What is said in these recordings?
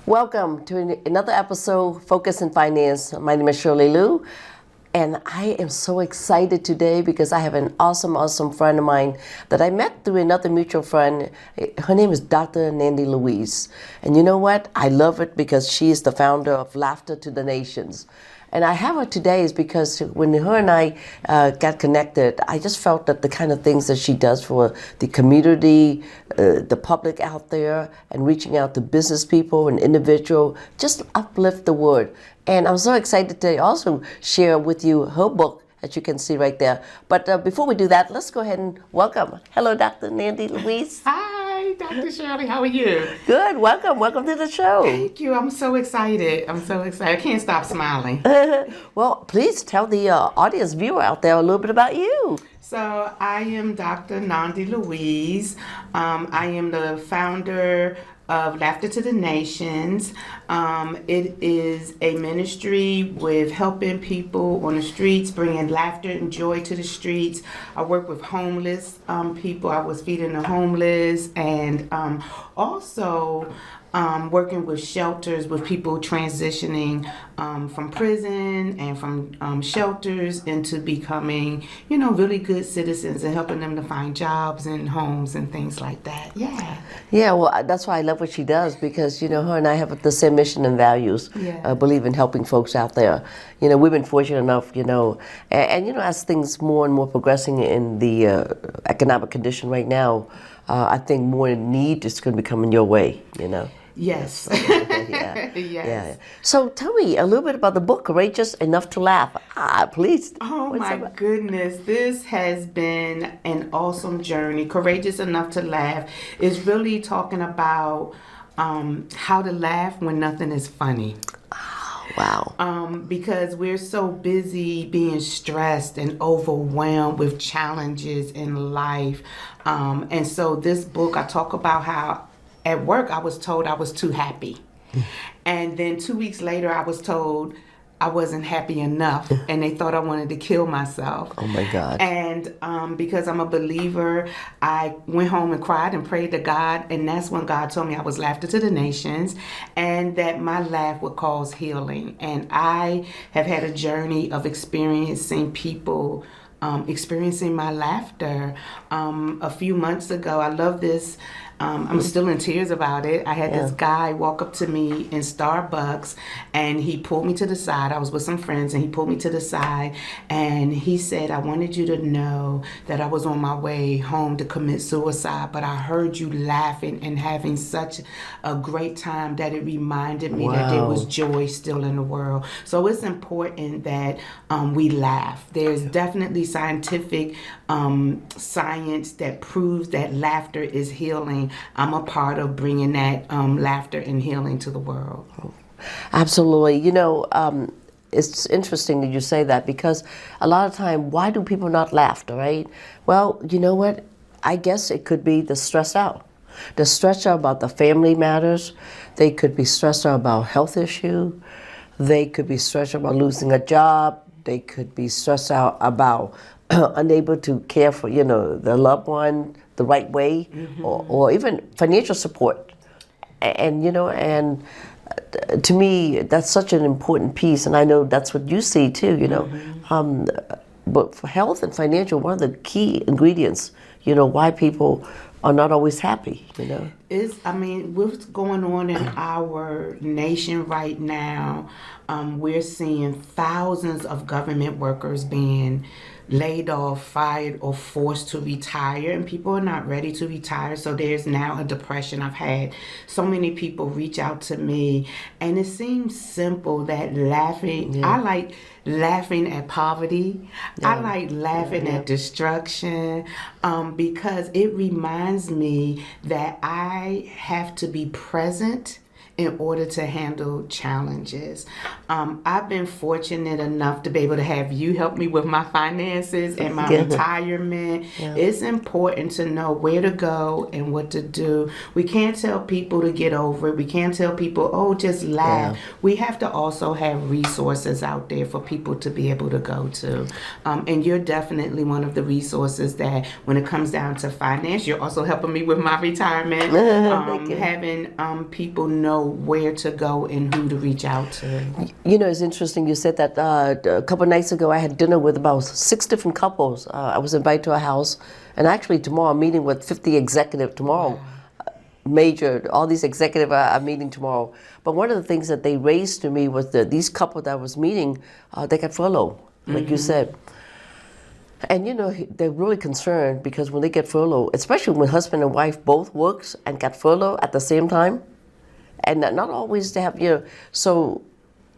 Welcome to another episode, Focus in Finance. My name is Shirley Luu, and I am so excited today because I have an awesome friend of mine that I met through another mutual friend. Her name is Dr. Nandy Louise. And you know what? I love it because she is the founder of Laughter to the Nations. And I have her today is because when her and I got connected, I just felt that the kind of things that she does for the community, the public out there, and reaching out to business people and individual, just uplift the word. And I'm so excited to also share with you her book, as you can see right there. But before we do that, let's go ahead and welcome. Hello, Dr. Nandy Louise. Hi, Dr. Shirley. How are you? Good. Welcome to the show. Thank you. I'm so excited. I can't stop smiling. Well, please tell the audience viewer out there a little bit about you. So I am Dr. Nandy Louise. I am the founder of Laughter to the Nations. It is a ministry with helping people on the streets, bringing laughter and joy to the streets. I work with homeless people. I was feeding the homeless, and also working with shelters with people transitioning from prison and from shelters into becoming, really good citizens and helping them to find jobs and homes and things like that. Yeah, well, that's why I love what she does because, her and I have the same mission and values. Yeah. Believe in helping folks out there. We've been fortunate enough, and as things more and more progressing in the economic condition right now, I think more need is going to be coming your way, Yes. Yeah. Yes. Yeah. So tell me a little bit about the book, Courageous Enough to Laugh. Please. Oh my goodness, this has been an awesome journey. Courageous Enough to Laugh is really talking about how to laugh when nothing is funny. Wow. Because we're so busy being stressed and overwhelmed with challenges in life. And so this book, I talk about how at work I was told I was too happy. And then 2 weeks later I was told I wasn't happy enough and they thought I wanted to kill myself. Oh my God. And because I'm a believer, I went home and cried and prayed to God, and that's when God told me I was Laughter to the Nations and that my laugh would cause healing. And I have had a journey of experiencing people experiencing my laughter. A few months ago, I love this. I'm still in tears about it. I had this guy walk up to me in Starbucks and he pulled me to the side. I was with some friends and he pulled me to the side and he said, I wanted you to know that I was on my way home to commit suicide, but I heard you laughing and having such a great time that it reminded me that there was joy still in the world. So it's important that we laugh. There's definitely scientific science that proves that laughter is healing. I'm a part of bringing that laughter and healing to the world. Absolutely. It's interesting that you say that because a lot of time, why do people not laugh, right? Well, you know what? I guess it could be the stress out. The stress out about the family matters. They could be stressed out about health issue. They could be stressed out about losing a job. They could be stressed out about unable to care for, their loved one the right way, or even financial support. And, to me, that's such an important piece, and I know that's what you see too, but for health and financial, one of the key ingredients, why people are not always happy, What's going on in our nation right now, we're seeing thousands of government workers being laid off, fired, or forced to retire, and people are not ready to retire, so there's now a depression. I've had so many people reach out to me, and it seems simple that laughing, I like laughing at poverty, I like laughing at destruction, because it reminds me that I have to be present in order to handle challenges. I've been fortunate enough to be able to have you help me with my finances and my retirement. It's important to know where to go and what to do. We can't tell people to get over it. We can't tell people, oh, just laugh. We have to also have resources out there for people to be able to go to. And you're definitely one of the resources that when it comes down to finance, you're also helping me with my retirement. Having people know where to go and who to reach out to. You know, it's interesting you said that. A couple of nights ago, I had dinner with about 6 different couples. I was invited to a house, and actually tomorrow I'm meeting with 50 executives tomorrow. Wow. Major, all these executives are meeting tomorrow. But one of the things that they raised to me was that these couple that I was meeting, they got furloughed, like you said. And you know, they're really concerned because when they get furloughed, especially when husband and wife both works and got furloughed at the same time, and not always they have, you know, so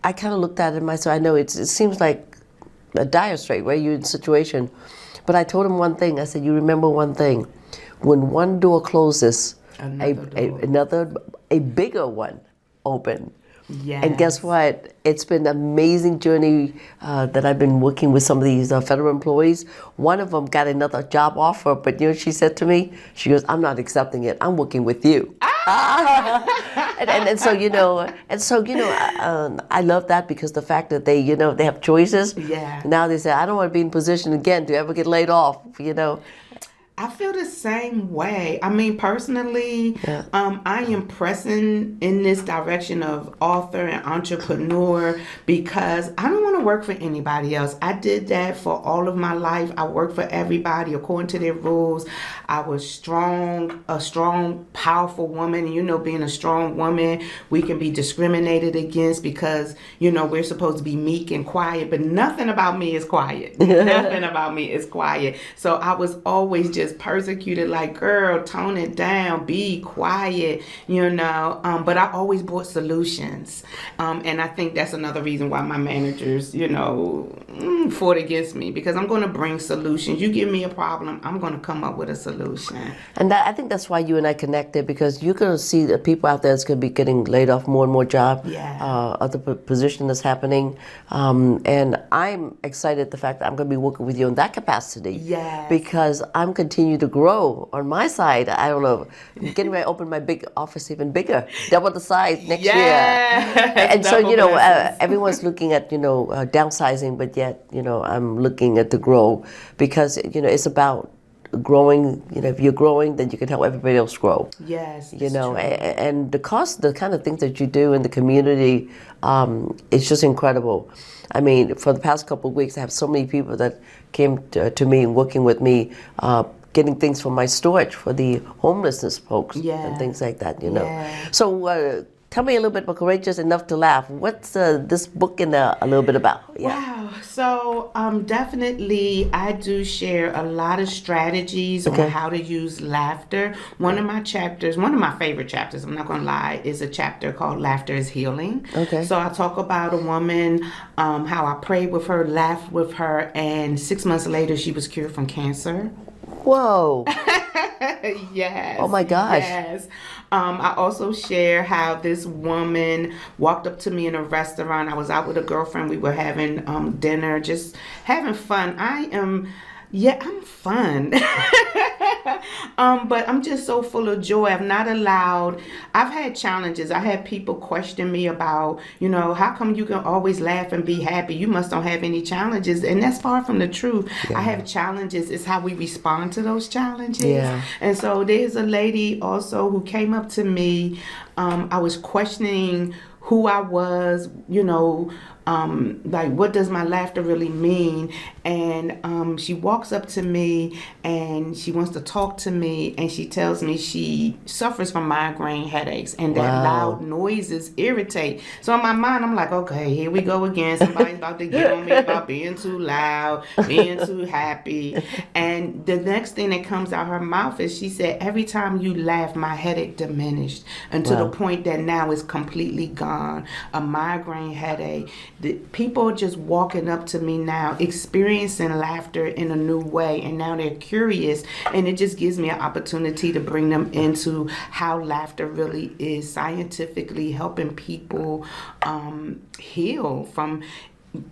I kind of looked at it myself. I know it seems like a dire strait, right? You're in a situation. But I told him one thing. I said, you remember one thing. When one door closes, a bigger one open. Yes. And guess what? It's been an amazing journey that I've been working with some of these federal employees. One of them got another job offer, but you know what she said to me? She goes, I'm not accepting it. I'm working with you. and so you know, I love that because the fact that they, you know, they have choices. Yeah. Now they say, I don't want to be in position again to ever get laid off, you know. I feel the same way. I mean, personally, I am pressing in this direction of author and entrepreneur because I don't want to work for anybody else. I did that for all of my life. I worked for everybody according to their rules. I was a strong, powerful woman. And, you know, being a strong woman, we can be discriminated against because, you know, we're supposed to be meek and quiet, but nothing about me is quiet. Nothing about me is quiet. So I was always just persecuted, like, girl, tone it down, be quiet, you know. But I always brought solutions. And I think that's another reason why my managers, you know, fought against me because I'm going to bring solutions. You give me a problem, I'm going to come up with a solution. And I think that's why you and I connected because you're going to see the people out there that's going to be getting laid off more and more jobs, other position that's happening. And I'm excited the fact that I'm going to be working with you in that capacity. Yes. Because I'm continuing to grow on my side. I don't know, getting ready to open my big office even bigger, double the size next year. And so, you know, everyone's looking at, you know, downsizing, but yet, you know, I'm looking at the grow because, you know, it's about growing. You know, if you're growing, then you can help everybody else grow. Yes, you know, and the kind of things that you do in the community, it's just incredible. I mean, for the past couple of weeks, I have so many people that came to me and working with me, getting things from my storage for the homelessness folks and things like that, you know. So tell me a little bit about Courageous Enough to Laugh. What's this book in a little bit about? Wow. So definitely I do share a lot of strategies on how to use laughter. One of my favorite chapters, I'm not going to lie, is a chapter called Laughter is Healing. Okay. So I talk about a woman, how I prayed with her, laughed with her, and 6 months later she was cured from cancer. Whoa. Yes. Oh my gosh. Yes. I also share how this woman walked up to me in a restaurant. I was out with a girlfriend. We were having dinner, just having fun. I'm fun. But I'm just so full of joy. I've had challenges. I had people question me about, you know, how come you can always laugh and be happy? You must don't have any challenges. And that's far from the truth. I have challenges. It's how we respond to those challenges. Yeah. And so there's a lady also who came up to me. I was questioning who I was, you know, like, what does my laughter really mean? And she walks up to me and she wants to talk to me, and she tells me she suffers from migraine headaches and that loud noises irritate. So in my mind, I'm like, okay, here we go again. Somebody's about to get on me about being too loud, being too happy. And the next thing that comes out her mouth is she said, every time you laugh, my headache diminished until the point that now it's completely gone. A migraine headache. The people are just walking up to me now, experiencing laughter in a new way, and now they're curious, and it just gives me an opportunity to bring them into how laughter really is scientifically helping people heal from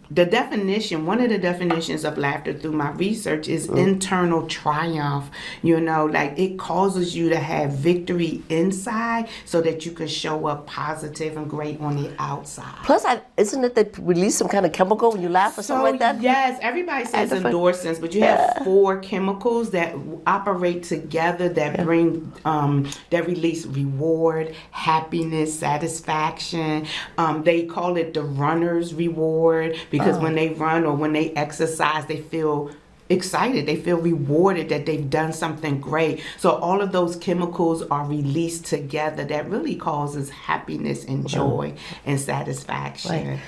the definition, one of the definitions of laughter through my research is internal triumph. You know, like it causes you to have victory inside so that you can show up positive and great on the outside. Plus, isn't it they release some kind of chemical when you laugh or something like that? Yes, everybody says endorphins, but you have 4 chemicals that operate together that bring, that release reward, happiness, satisfaction. They call it the runner's reward because when they run or when they exercise, they feel excited. They feel rewarded that they've done something great. So all of those chemicals are released together that really causes happiness and joy and satisfaction. Right.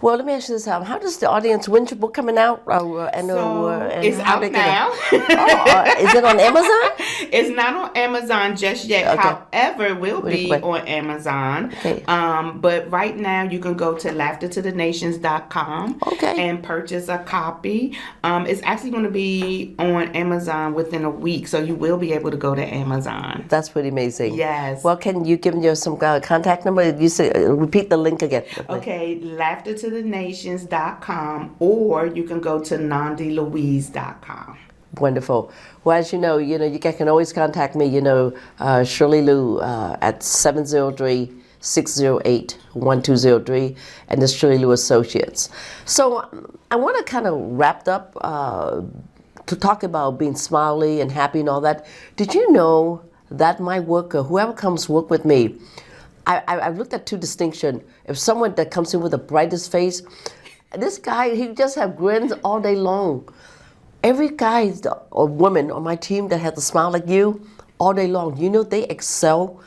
Well, let me ask you this: how does the audience? When's your book coming out? It's out now. Is it on Amazon? It's not on Amazon just yet. Okay. However, it will be on Amazon. Okay. But right now, you can go to laughtertothenations.com and purchase a copy. It's actually going to be on Amazon within a week, so you will be able to go to Amazon. That's pretty amazing. Yes. Well, can you give me some contact number? You say repeat the link again. Okay, laughtertothenations.com, or you can go to nandylouise.com. Wonderful. Well, as you know, you guys can always contact me, Shirley Luu at 703-608-1203 and the Shirley Luu Associates. So I want to kind of wrap up to talk about being smiley and happy and all that. Did you know that my worker, whoever comes work with me, I've looked at 2 distinctions. If someone that comes in with the brightest face, this guy, he just have grins all day long. Every guy or woman on my team that has a smile like you all day long, they excel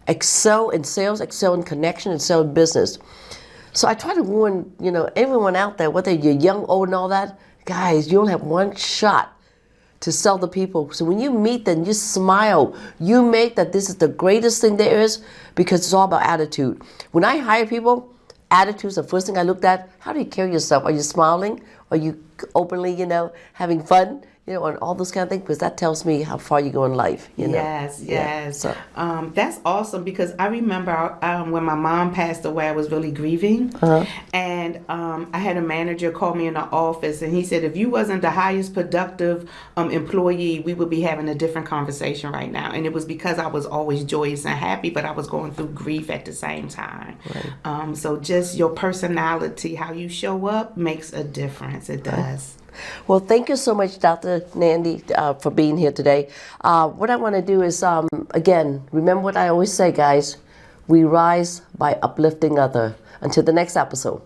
in sales, excel in connection, excel in business. So I try to warn, everyone out there, whether you're young, old, and all that, guys, you only have one shot to sell the people. So when you meet them, you smile. You make that this is the greatest thing there is because it's all about attitude. When I hire people, attitude is the first thing I looked at. How do you carry yourself? Are you smiling? Are you openly, having fun? And all those kind of things, because that tells me how far you go in life. Yes. Yeah, so. That's awesome because I remember when my mom passed away, I was really grieving. And I had a manager call me in the office and he said, if you wasn't the highest productive employee, we would be having a different conversation right now. And it was because I was always joyous and happy, but I was going through grief at the same time. Right. So just your personality, how you show up makes a difference. It does. Well, thank you so much, Dr. Nandy, for being here today. What I want to do is, again, remember what I always say, guys. We rise by uplifting others. Until the next episode.